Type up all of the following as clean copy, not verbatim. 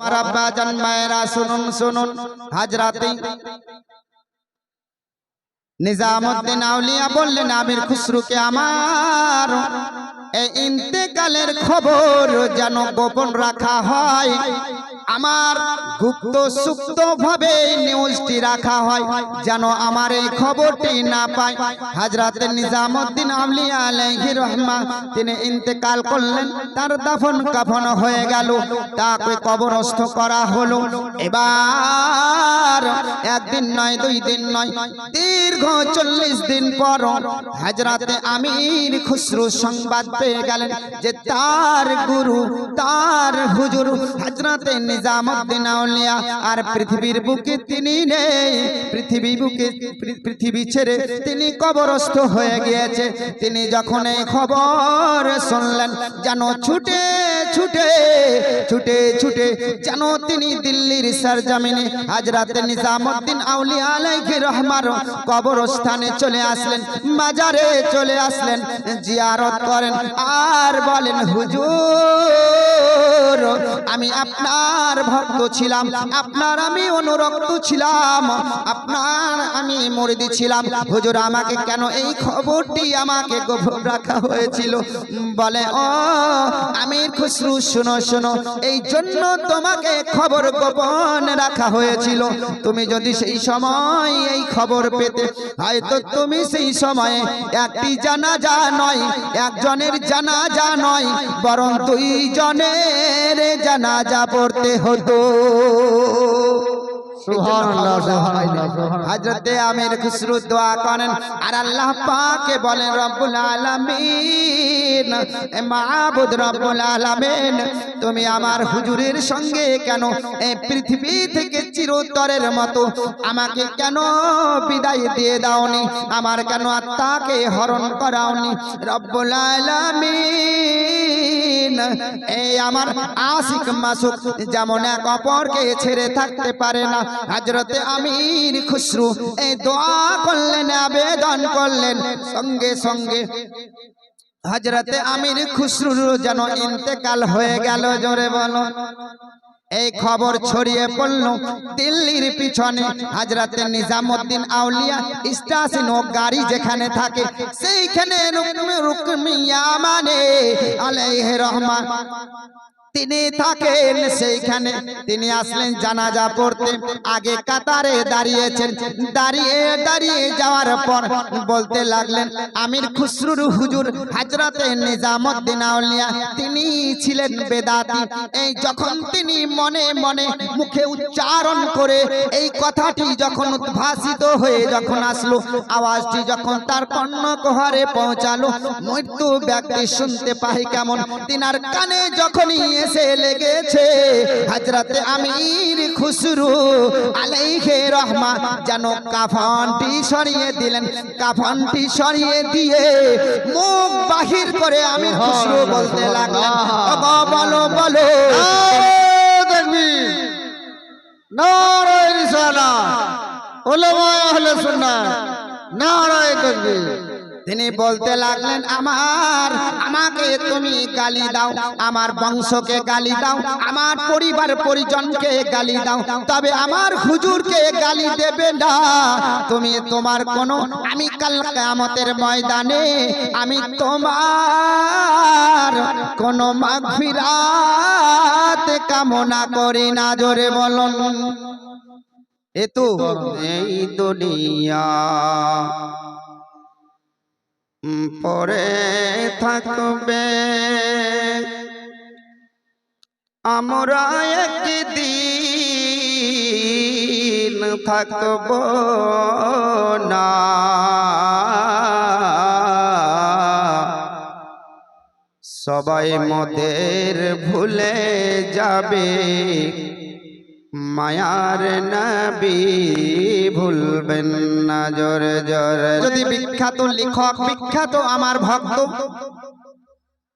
আমার আব্বা জান মায়েরা শুনুন শুনুন, হাজরাতে নিজামুদ্দিন আউলিয়া বললেন আমির খুসরুকে আমার এই ইন্তেকালের খবর যেন গোপন রাখা হয়, আমার গুপ্ত সুপ্ত ভাবে নিউজটি রাখা হয়, যেন আমার এই খবরটি না পায়। হযরত নিজামুদ্দিন আউলিয়া আলাইহির রহমা তিনি ইন্তেকাল করলেন, তার দাফন কাফন হয়ে গেল, তাকে কবরস্থ করা হলো। এবার একদিন নয়, দুই দিন নয়, দীর্ঘ 40 দিন পর হযরত আমির খুসরু সংবাদ পেয়ে গেলেন যে তার গুরু, তার হুজুর হযরত নিজামুদ্দিন আউলিয়া আর পৃথিবীর বুকে তিনি নেই, পৃথিবী ছেড়ে তিনি কবরস্থ হয়ে গিয়েছে। তিনি যখন এই খবর শুনলেন, যেন ছুটে ছুটে ছুটে ছুটে যেন তিনি দিল্লির সরজমিনে হযরত নিজামুদ্দিন আউলিয়া আলাইহির রহমার কবরস্থানে চলে আসলেন, মাজারে চলে আসলেন, জিয়ারত করেন আর বলেন হুজুর আমি আপনার ভক্ত ছিলাম, আপনার আমি অনুরক্ত ছিলাম, আপনার আমি মুরিদ ছিলাম, হুজুর আমাকে কেন এই খবরটি আমাকে গোপন রাখা হয়েছিল? বলে ও আমির খুসরু শোনো শোনো, এই জন্য তোমাকে খবর গোপন রাখা হয়েছিল। তুমি যদি সেই সময় এই খবর পেতে, হয়তো তুমি সেই সময়ে একটি জানাজা নয়, একজনের জানাজা নয়, বরং 2 জনের জানাজা পড়তে হতো। সুবহানাল্লাহ সুবহানাল্লাহ। হযরত আমির খুসরু দোয়া করেন আর আল্লাহ পাকে বলেন রব্বুল আলামিন, মাবুদ রব্বুল আলামিন, তুমি আমার হুজুরের সঙ্গে কেন এই পৃথিবী থেকে চিরতরের মতো আমাকে কেন বিদায় দিয়ে দাওনি, আমার কেন আত্মাকে হরণ করাওনি? রব্বুল আলামিন এই আমার আশিক মাসুক যেমন এক অপরকে ছেড়ে থাকতে পারে না, হযরত আমির খুসরু এই দোয়া করলেন, আবেদন করলেন, সঙ্গে সঙ্গে হযরত আমির খুসরুর যেন ইন্তেকাল হয়ে গেল। জোরে বলো। এই খবর ছড়িয়ে পড়ল দিল্লির পিছনে হযরত নিজামুদ্দিন আউলিয়া স্টেশন ও গাড়ি যেখানে থাকে সেইখানে রুকমিয়া মানে আলাইহির রহমান তিনি থাকেন, সেইখানে তিনি আসলেন জানাজা পড়তে। আগে কাতারে দাঁড়িয়েছেন, দাঁড়িয়ে দাঁড়িয়ে যাওয়ার পর বলতে লাগলেন আমির খুসরুর হুজুর হযরত নিজামুদ্দিন আউলিয়া তিনি ছিলেন বেদাতি। এই যখন তিনি মনে মনে মুখে উচ্চারণ করে এই কথাটি যখন উদ্ভাসিত হয়ে যখন আসলো, আওয়াজটি যখন তার কর্ণকুহরে পৌঁছালো, মৃত্যু ব্যক্তি শুনতে পাই কেমন, তিনার কানে যখনই এসে লেগেছে হযরত আমির খুসরু আলাইহির রহমা যেন কাফনটি সরিয়ে দিলেন, কাফনটি সরিয়ে দিয়ে মুখ বাহির করে আমির খুসরু বলতে লাগলেন বলো বলো তাকবীর, নারায়ে রিসালাত, উলামা আহলে সুন্নাহ, নারায়ে তাকবীর। তিনি বলতে লাগলেন আমাকে তুমি গালি দাও, আমার বংশকে গালি দাও, আমার পরিবার পরিজনকে গালি দাও, তবে আমার হুজুরকে গালি দেবে না তুমি। তোমার কোনো আমি কাল কিয়ামতের ময়দানে আমি তোমার কোনো মাগফিরাত কামনা করি না। জোরে বলুন। এতো এই দুনিয়া পরে থাকবে, আমরা একদিন থাকব না। সবাই মোদের ভুলে যাবে, মায়ার নবী ভুলবেন না। জোরে জোরে। যদি বিখ্যাত লেখক, বিখ্যাত আমার ভক্ত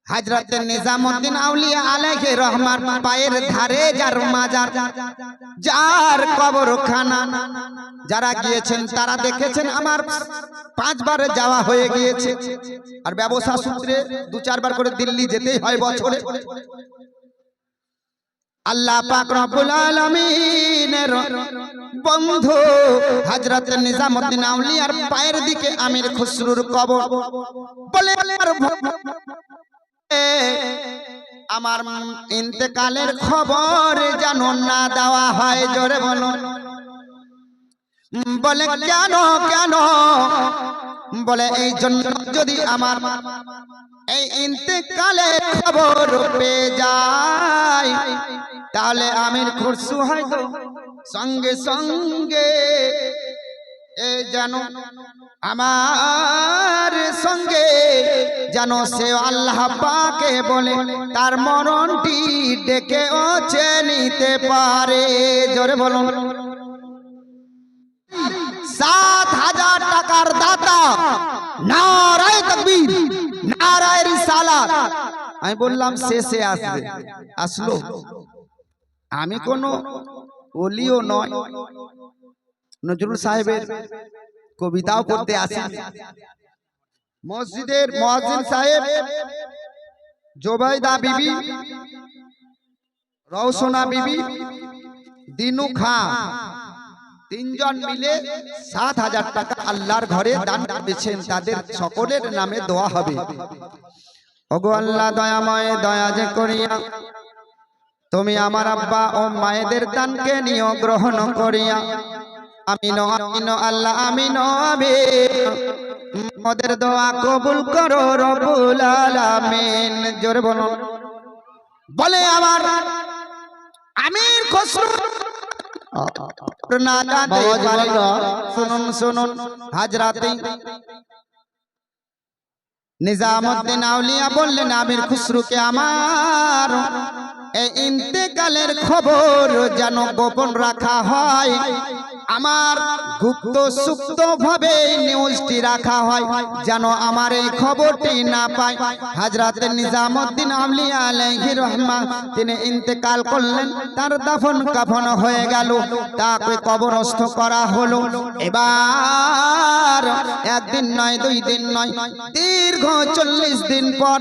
হযরত নিজামুদ্দিন আউলিয়া আলাইহির রহমান পায়ের ধারে যার মাজার, যার কবরখানা, যারা গিয়েছেন তারা দেখেছেন। আমার 5 বার যাওয়া হয়ে গিয়েছে, আর ব্যবসা সূত্রে 2-4 বার করে দিল্লি যেতেই হয় বছরে। আল্লাহ পাক রব্বুল আলামিনের বন্ধু হযরত নিজামউদ্দিন আউলিয়ার পায়ের দিকে আমির খুসরুর কবর। বলে আমার ইন্তেকালের খবর যেন না দেওয়া হয়। জোরে বলো। বলে কেন কেন? বলে এই জন্য যদি আমার এই ইন্তেকালের খবর পেয়ে যায় তাহলে আমির খুসরু হয়তো সঙ্গে সঙ্গে যেন আমার সঙ্গে যেন সে আল্লাহ পাকে বলে তার মরণটি ডেকে ও নিতে পারে। জোরে বলুন। ৭,০০০ টাকার দাতা, নারায়ে তাকবীর, নারায়ে রিসালাত। আমি বললাম শেষে আসবে, আসলো। আমি কোনো ওলিও নয়, নজরুল সাহেবের কবিতাও করতে আসি। মসজিদের মুয়াজ্জিন সাহেব জোবাইদা বিবি, রওশনা বিবি, দিনু খাঁ, তিনজন মিলে ৭,০০০ টাকা আল্লাহর ঘরে দান করেছেন। তাদের সকলের নামে দোয়া হবে। ওগো আল্লাহ দয়াময়, দয়া যে করিয়া তুমি আমার আব্বা ও মায়েদের দানকে নিয়ে গ্রহণ করিয়া আমিন আমিন আল্লাহ আমিন আমিন, মোদের দোয়া কবুল করো রব্বুল আলামিন। জোরে বলো। বলে আমার আমির খুসরু না জানতে পারে। শুনুন শুনুন, হযরত নিজামউদ্দিন আউলিয়া বললেন আমির খুসরুকে আমার এই ইন্তেকালের খবর যেন গোপন রাখা হয়, আমার গুপ্ত সুপ্ত ভাবে নিউজটি রাখা হয়, যেন আমার এই খবরটি না পায়। হযরত নিজামউদ্দিন আউলিয়া আলাইহির রহমা তিনি ইন্তেকাল করলেন, তার দাফন কাফন হয়ে গেল, তাকে কবরস্থ করা হলো। এবার একদিন নয়, 2 দিন নয়, দীর্ঘ 40 দিন পর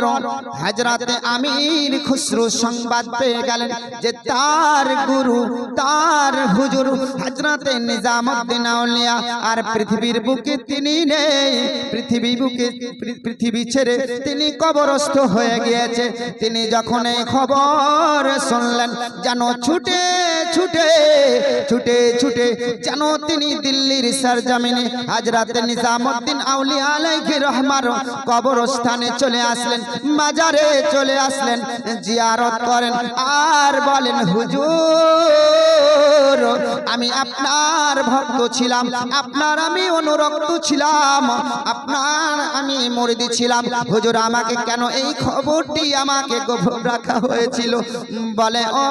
হযরত আমির খুসরু সংবাদ পেয়ে গেলেন যে তার গুরু, তার হুজুর হযরত নিজামউদ্দিন আউলিয়া আর পৃথিবীর বুকে তিনি নেই। পৃথিবী ছেড়ে তিনি কবরস্থ হয়ে গিয়েছে। তিনি যখন এই খবর শুনলেন যেন ছুটে ছুটে ছুটে ছুটে যেন তিনি দিল্লির সরজমিনে হযরত নিজামউদ্দিন আউলিয়া আলাইহির রহমার কবরস্থানে চলে আসলেন, মাজারে চলে আসলেন, জিয়ারত করেন আর বলেন হুজুর আমি আপনার ভক্ত ছিলাম, আপনার আমি অনুরক্ত ছিলাম, আপনার আমি মুরিদি ছিলাম। হুজুর আমাকে কেন এই খবরটি আমাকে গোপন রাখা হয়েছিল? বলে ও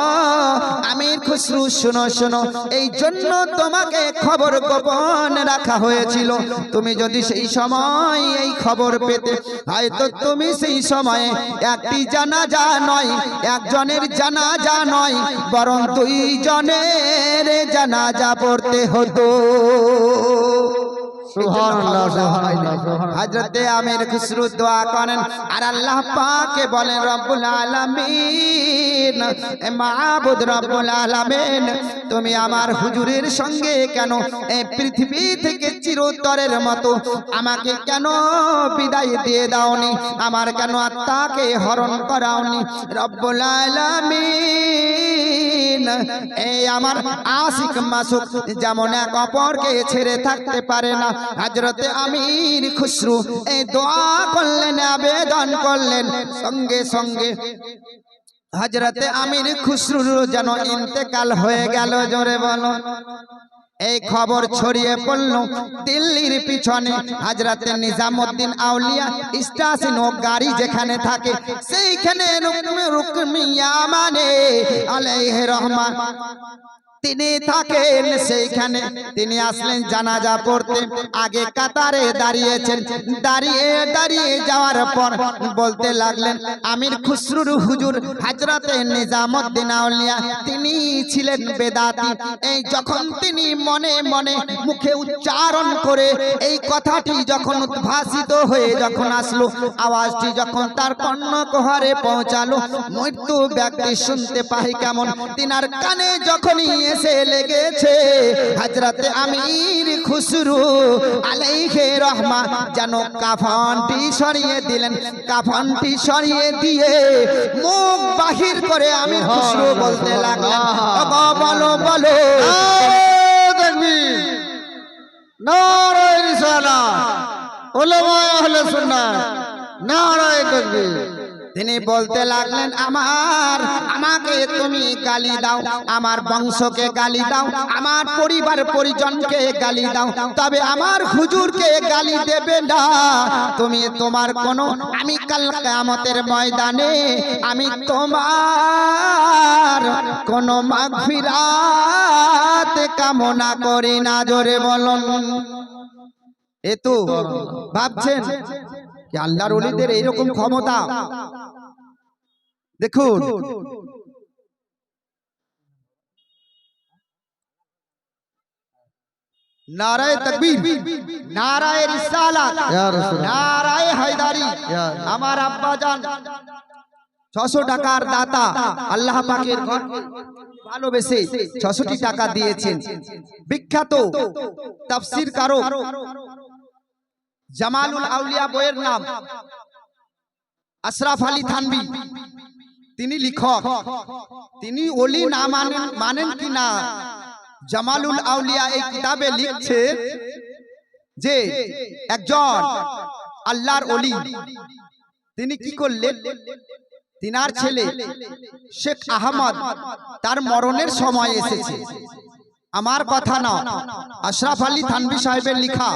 আমির খুসরু শোনো শোনো, এই জন্য তোমাকে খবর গোপন রাখা হয়েছিল। তুমি যদি সেই সময় এই খবর পেতে হয়তো তুমি সেই সময়ে একটি জানাজা নয়, একজনের জানাজা নয়, বরং 2 জনের জানাজা পড়তে হতো। সুবহানাল্লাহ সুবহানাল্লাহ। হযরত আমির খুসরু দোয়া করেন আর আল্লাহ পাকে বলেন রব্বুল আলামিন, মাবুদ রব্বুল আলামিন, তুমি আমার হুজুরের সঙ্গে কেন এই পৃথিবী থেকে চিরতরের মতো আমাকে কেন বিদায় দিয়ে দাওনি, আমার কেন আত্মাকে হরণ করাওনি? রব্বুল আলামিন এই আমার আশিক মাসুক যেমন এক অপরকে ছেড়ে থাকতে পারে না, হযরত আমির খুসরু এই দোয়া করলেন, আবেদন করলেন, সঙ্গে সঙ্গে হযরত আমির খুসরুর যেন ইন্তেকাল হয়ে গেল। জোরে বলো। এই খবর ছড়িয়ে পড়ল দিল্লির পিছনে হযরত নিজামউদ্দিন আউলিয়া স্টেশন ও গাড়ি যেখানে থাকে সেইখানে রুকমিয়া মানে আলাইহির রহমান তিনি থাকেন সেইখানে। তিনি আসলেন জানাজা পড়তে, আগে কাতারে দাঁড়িয়েছেন। দাঁড়িয়ে দাঁড়িয়ে যাওয়ার পর বলতে লাগলেন, আমির খুসরুর হুজুর হযরতে নিজামুদ্দিন আউলিয়া তিনি ছিলেন বেদাতি। এই যখন তিনি মনে মনে মুখে উচ্চারণ করে এই কথাটি যখন উদ্ভাসিত হয়ে যখন আসলো, আওয়াজটি যখন তার কর্ণকুহরে পৌঁছালো, মৃত্যু ব্যক্তি শুনতে পাই কেমন, তিনার কানে যখনই এসে লেগেছে, হযরতে আমির খুসরু আলাইহি রহমা যেন কাফনটি সরিয়ে দিলেন। কাফনটি সরিয়ে দিয়ে মুখ বাহির করে আমির খুসরু বলতে লাগলেন, বাবা বলো বলো। তাকবীর, নারায়ে রিসালাত, উলামায়ে আহলে সুন্নাহ, নারায়ে তাকবীর। তিনি বলতে লাগলেন, আমাকে তুমি গালি দাও, আমার বংশকে গালি দাও, আমার পরিবার পরিজনকে গালি দাও, তবে আমার হুজুরকে গালি দেবে না তুমি। তোমার কোনো, আমি কাল কিয়ামতের ময়দানে আমি তোমার কোনো মাগফিরাত কামনা করি না। জোরে বলুন। এ তো ভাবছেন কি আল্লাহর ওলিদের এইরকম ক্ষমতা? দেখুন, নারায়ে তাকবীর, নারায়ে রিসালাত, ইয়া রাসূলুল্লাহ, নারায়ে হায়দারি। ইয়া আমার আব্বা জান 600 টাকার দাতা, আল্লাহ পাকের ঘর ভালোবেসে 600টি টাকা দিয়েছেন। বিখ্যাত তাফসীর কারক জামালুল আউলিয়া বইয়ের নাম আশরাফ আলী থানভী, তিনি লেখক। তিনি ওলি না মানেন কি না, জামালুল আউলিয়া এই কিতাবে লিখছে যে একজন আল্লাহর ওলি তিনি কি করলেন, তিনার ছেলে শেখ আহমদ তার মরণের সময় এসেছে। আমার কথা না, আশরাফ আলী থানভী সাহেবের লেখা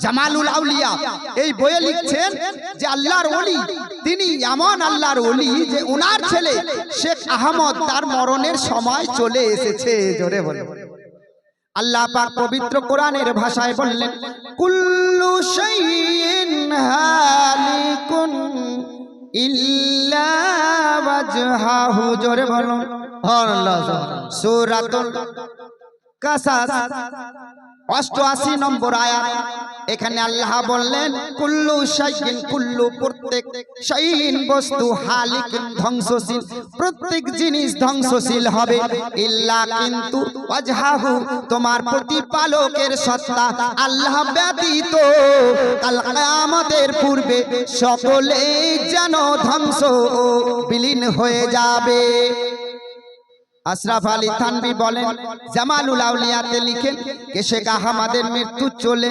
জামালুল আউলিয়া এই বইয়ে লিখছেন যে আল্লাহর ওলি তিনি এমন আল্লাহর ওলি যে ওনার ছেলে শেখ আহমদ তার মরণের সময় চলে এসেছে। জোরে বলে আল্লাহ পাক পবিত্র কোরআনের ভাষায় বললেন, কুল্লু শাইইন হালিকুন ইল্লা ওয়াজহাহু। জোরে বলুন সুবহানাল্লাহ। সূরাতুল কাসাস 88 নম্বর আয়াত। এখানে আল্লাহ বললেন কুল্লু শাইইন, কুল্লু প্রত্যেক, শাইইন বস্তু, হালিক ধ্বংসশীল, প্রত্যেক জিনিস ধ্বংসশীল হবে, ইল্লা কিন্তু, ওয়াজহাহু তোমার প্রতিপালকের সত্তা আল্লাহ ব্যতীত কাল কিয়ামতের পূর্বে সকলেই যেন ধ্বংস ও বিলীন হয়ে যাবে। আশরাফ আলী থানভী বলেন, জামালুল আউলিয়াতে লিখেন যে শেখ আহমদের মৃত্যু চলে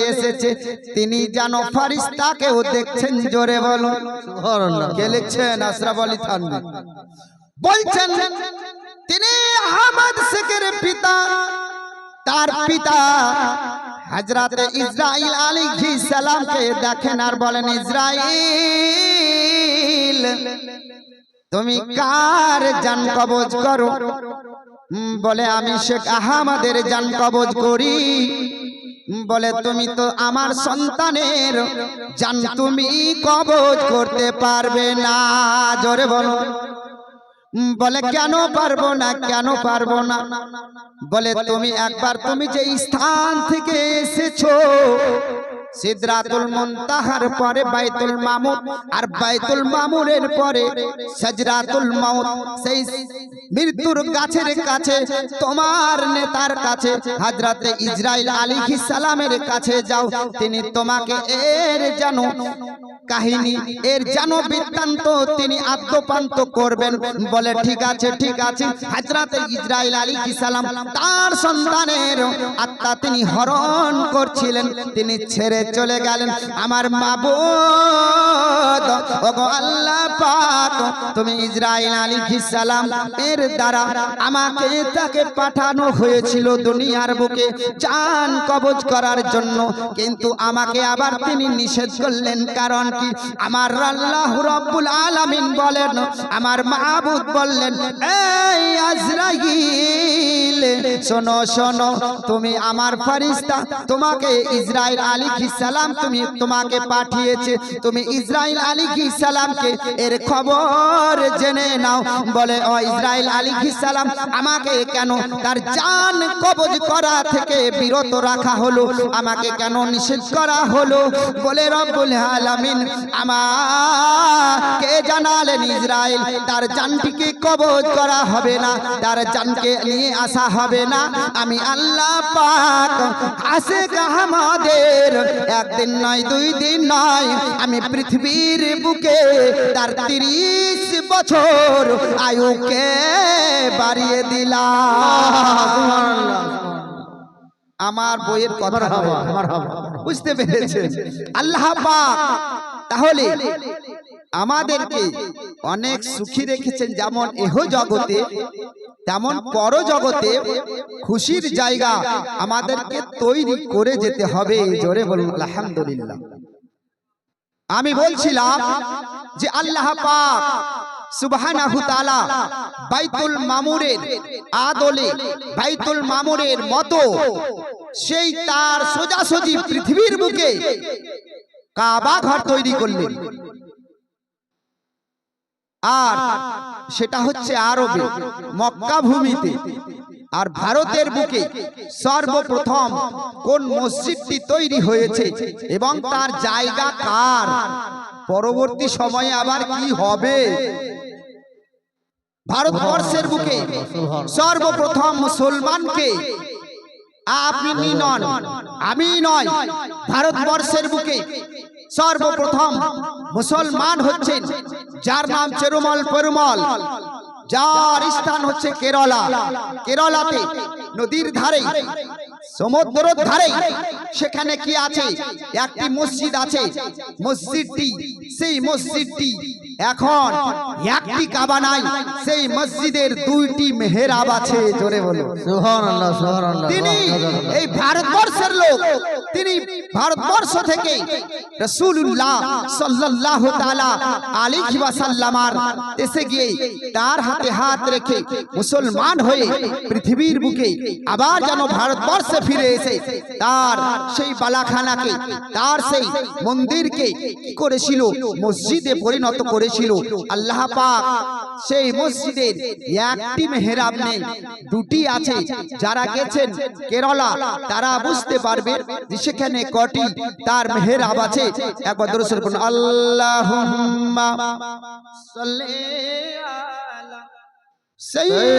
এসেছে, তিনি যেন ফারিস্তাকেও দেখছেন। জোরে বলুন সুবহানাল্লাহ। কে লিখছেন? আশরাফ আলী থানভী বলছেন তিনি আহমদ শেখের পিতা, তার পিতা হযরতে ইসরাইল আলাইহিস সালামকে দেখেন আর বলেন, ইসরাইল তুমি কার জান কবজ করো? বলে আমি শেখ আহমদের জান কবজ করি। বলে তুমি তো আমার সন্তানের জান তুমি কবজ করতে পারবে না। জোরে বলো। বলে কেন পারবো না, কেন পারবো না? বলে তুমি একবার তুমি যে স্থান থেকে এসেছো, সিদরাতুল মুনতাহার পরে বাইতুল মামুর, আর বাইতুল মামুরের পরে সাজরাতুল মাউত, সেই মৃত্যুর গাছের কাছে তোমার নেতার কাছে হযরতে ইসরাইল আলাইহিস সালামের কাছে যাও, তিনি তোমাকে এর জানো কাহিনী, এর জানো বৃত্তান্ত তিনি আদ্যপান্ত করবেন। বলে ঠিক আছে, ঠিক আছে। হযরতে ইসরাইল আলাইহিস সালাম তার সন্তানের আত্মা তিনি হরণ করছিলেন, তিনি ছেড়ে চলে গেলেন। আমার মাবুদ ওগো আল্লাহ পাক, তুমি ইসরাইল আলাইহিস সালাম এর দ্বারা আমাকে তাকে পাঠানো হয়েছিল দুনিয়ার বুকে জান কবজ করার জন্য, কিন্তু আমাকে আবার তিনি নিষেধ করলেন। কারণ কি? আমার আল্লাহ রাব্বুল আলামিন বলেন, আমার মাবুদ বললেন, এই আজরাইল শোনো শোনো, তুমি আমার ফেরেশতা, তোমাকে ইসরাইল আলাইহিস সালাম তোমাকে পাঠিয়েছে, তুমি ইসরাইল আলাইহিস সালামকে এর খবর জেনে নাও। বলে ও ইসরাইল আলাইহিস সালাম, আমাকে কেন তার জান কবজ করা থেকে বিরত রাখা হলো, আমাকে কেন নিষেধ করা হলো? বলে রব্বুল আলামিন আমাকে জানালেন ইসরাইল তার জানটিকে কবজ করা হবে না, তার জানকে নিয়ে আসা হবে না। আমি আল্লাহ পাক আশিক আহমদের একদিন নয় দুই দিন নয়, আমি পৃথিবীর বুকে তার 30 বছর আয়ুকে বাড়িয়ে দিলাম। আমার বইয়ের কথা বুঝতে পেরেছে আল্লাহ পাক। তাহলে আমাদেরকে অনেক সুখী রেখেছেন, যেমন এহ জগতে তেমন পর জগতে খুশির জায়গা আমাদেরকে তৈরি করে যেতে হবে। জোরে বলুন আলহামদুলিল্লাহ। আমি বলছিলাম যে আল্লাহ পাক সুবহানাহু তাআলা বাইতুল মামুরের আদলে বাইতুল মামুরের মতো সেই তার সোজাসুজি পৃথিবীর বুকে কাবা ঘর তৈরি করলেন। আর সেটা হচ্ছে আরবে মক্কা ভূমিতে। আর ভারতের বুকে সর্বপ্রথম কোন মসজিদটি তৈরি হয়েছে এবং তার জায়গা কার, পরবর্তী সময়ে আবার কি হবে? ভারতবর্ষের বুকে সর্বপ্রথম মুসলমানকে আপনি নন আমি নয়, ভারতবর্ষের বুকে সর্বপ্রথম মুসলমান হচ্ছেন যার নাম চেরুমল পেরুমল, যার স্থান হচ্ছে কেরালা। কেরালাতে নদীর ধারে সমুদ্রের ধারে সেখানে কি আছে? একটি মসজিদ আছে। মসজিদটি সেই মসজিদটি এখন একটি কাবা নাই, সেই মসজিদের 2টি মেহরাব আছে। জোরে বলো সুবহানাল্লাহ সুবহানাল্লাহ। তিনি এই ভারতবর্ষের লোক, তিনি ভারতবর্ষ থেকে রাসূলুল্লাহ সাল্লাল্লাহু তাআলা আলাইহি ওয়াসাল্লামার দেশে গিয়ে তার হাতে হাত রেখে মুসলমান হয়ে পৃথিবীর বুকে আবার যেন ভারতবর্ষে ফিরে এসে তার সেই বালাখানাকে, তার সেই মন্দিরকে কি করেছিল? মসজিদে পরিণত করেছিল। আল্লাহ পাক সেই মসজিদের একটি মেহরাব নেই, 2টি আছে। যারা গেছেন কেরালা তারা বুঝতে পারবে যে সেখানে কটি তার মেহরাব আছে। একবার দরুদ শরীফ পড়ুন, আল্লাহুম্মা সাল্লি আলা সাইয়্যিদিনা